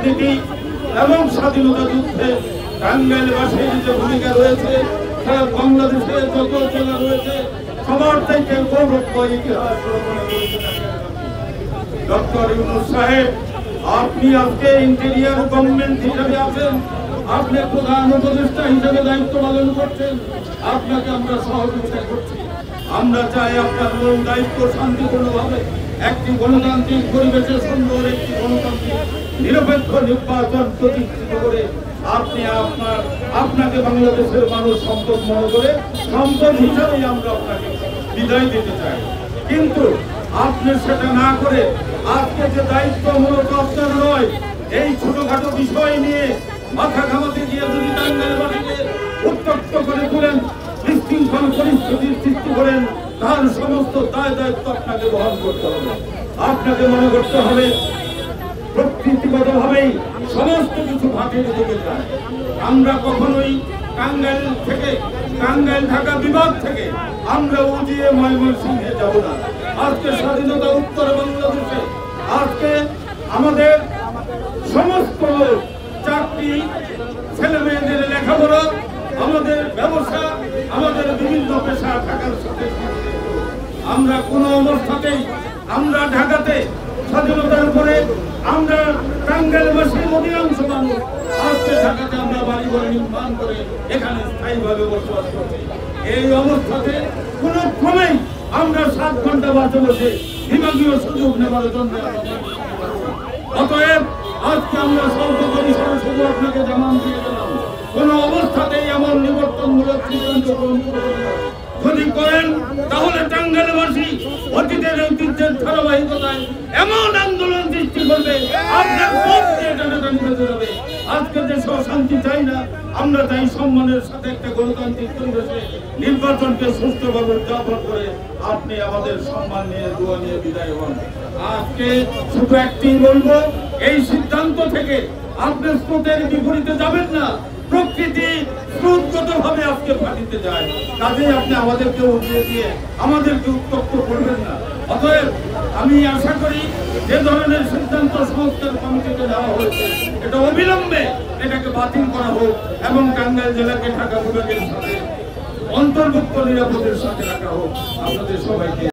কূটনীতি এবং স্বাধীনতা যুদ্ধে টাঙ্গাইলবাসীর যে ভূমিকা রয়েছে সারা বাংলাদেশে যত জেলা রয়েছে সবার থেকে গৌরবময় ইতিহাস রচনা করেছেন ডক্টর ইউনূস সাহেব। আপনি আজকে ইন্টেরিয়র গভর্নমেন্ট হিসেবে আছেন, আপনি প্রধান উপদেষ্টা হিসেবে দায়িত্ব পালন করছেন, আপনাকে আমরা সহযোগিতা করছি। আমরা চাই আপনার মূল দায়িত্ব শান্তিপূর্ণভাবে একটি গণতান্ত্রিক পরিবেশে সুন্দর একটি গণতান্ত্রিক নিরপেক্ষ নির্বাচন প্রতিষ্ঠিত করে আপনাকে বাংলাদেশের মানুষ সম্পদ মনে করে সম্পদ হিসাবেই আমরা আপনাকে বিদায় দিতে চাই। কিন্তু আপনি সেটা না করে আজকে যে দায়িত্ব মূলত আপনার নয়, এই ছোটখাটো বিষয় নিয়ে মাথা ঘামাতে গিয়ে যদি টাঙ্গাইলবাসীকে উত্তপ্ত করে তুলেন, বিশৃঙ্খল পরিস্থিতির সৃষ্টি করেন, তার সমস্ত দায় দায়িত্ব আপনাকে বহন করতে হবে। আপনাকে মনে করতে হবে প্রকৃতিগতভাবেই সমস্ত কিছু ভাটির দিকে যায়। আমরা কখনোই টাঙ্গাইল ঢাকা বিভাগ থেকে আমরা উজিয়ে ময়মনসিংহে যাব না। আজকে স্বাধীনতা উত্তর বাংলাদেশে আজকে আমাদের সমস্ত চাকরি, ছেলে মেয়েদের লেখাপড়া, আমাদের ব্যবসা, আমাদের বিভিন্ন পেশা ঢাকার সাথে আমরা কোনো অবস্থাতেই আমরা ঢাকাতে স্বাধীনতার পরে আমরা টাঙ্গাইলবাসীর অধিকাংশ মানুষ আজকে ঢাকাতে আমরা বাড়িঘর নির্মাণ করে এখানে স্থায়ীভাবে বসবাস করছি। এই অবস্থাতে কোনো ক্রমেই আমরা 7 ঘন্টা বাসে বসে বিভাগীয় সুযোগ নেবার জন্য অতএব আজকে আমরা স্বল্প পরিসরে শুধু আপনাকে জানান দিয়ে গেলাম, কোনো অবস্থাতেই এমন নিবর্তনমূলক সিদ্ধান্ত গ্রহণ করবেন না। যদি করেন তাহলে টাঙ্গাইলবাসী অতীতের ঐতিহ্যের ধারাবাহিকতায় এমন আন্দোলন সৃষ্টি করবে আপনার পথ দিয়ে টানাটানি বেঁধে যাবে। আজকে দেশ শান্তি চাই না, আমরা চাই সম্মানের সাথে একটা গণতান্ত্রিক পরিবেশে নির্বাচনকে সুষ্ঠুভাবে উদযাপন করে আপনি আমাদের সম্মান নিয়ে দোয়া নিয়ে বিদায় হন। আজকে শুধু একটি বলবো, এই সিদ্ধান্ত থেকে আপনি স্রোতের বিপরীতে যাবেন না। প্রকৃতি স্রোতগতভাবে আজকে ফাটিতে যায়, কাজেই আপনি আমাদেরকে উঠিয়ে দিয়ে আমাদেরকে উত্তপ্ত করবেন না। অতএব আমি আশা করি যে ধরনের সিদ্ধান্ত সংস্কার কমিটিতে নেওয়া হয়েছে এটা অবিলম্বে এটাকে বাতিল করা হোক এবং টাঙ্গাইল জেলাকে ঢাকা বিভাগের সাথে অন্তর্ভুক্ত নিরাপদের সাথে রাখা হোক। আপনাদের সবাইকে